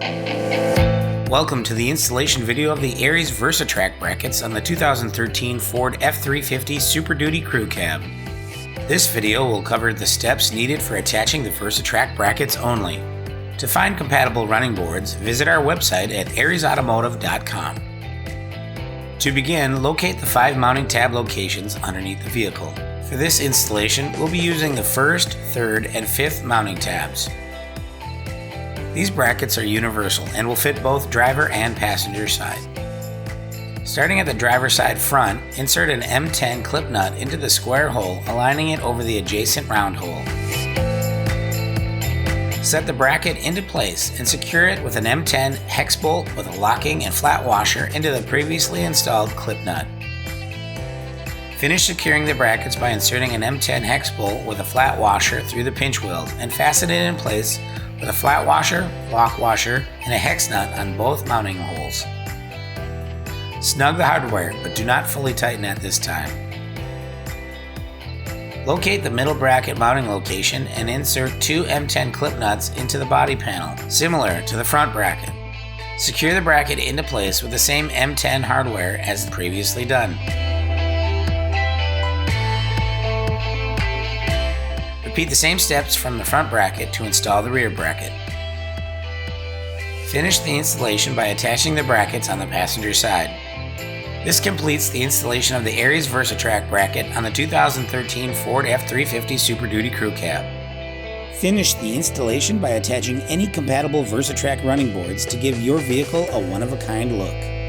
Welcome to the installation video of the ARIES VersaTrac brackets on the 2013 Ford F-350 Super Duty Crew Cab. This video will cover the steps needed for attaching the VersaTrac brackets only. To find compatible running boards, visit our website at ariesautomotive.com. To begin, locate the 5 mounting tab locations underneath the vehicle. For this installation, we'll be using the 1st, 3rd, and 5th mounting tabs. These brackets are universal and will fit both driver and passenger side. Starting at the driver side front, insert an M10 clip nut into the square hole, aligning it over the adjacent round hole. Set the bracket into place and secure it with an M10 hex bolt with a locking and flat washer into the previously installed clip nut. Finish securing the brackets by inserting an M10 hex bolt with a flat washer through the pinch weld and fasten it in place with a flat washer, lock washer, and a hex nut on both mounting holes. Snug the hardware, but do not fully tighten at this time. Locate the middle bracket mounting location and insert 2 M10 clip nuts into the body panel, similar to the front bracket. Secure the bracket into place with the same M10 hardware as previously done. Repeat the same steps from the front bracket to install the rear bracket. Finish the installation by attaching the brackets on the passenger side. This completes the installation of the ARIES VersaTrac bracket on the 2013 Ford F-350 Super Duty Crew Cab. Finish the installation by attaching any compatible VersaTrac running boards to give your vehicle a one-of-a-kind look.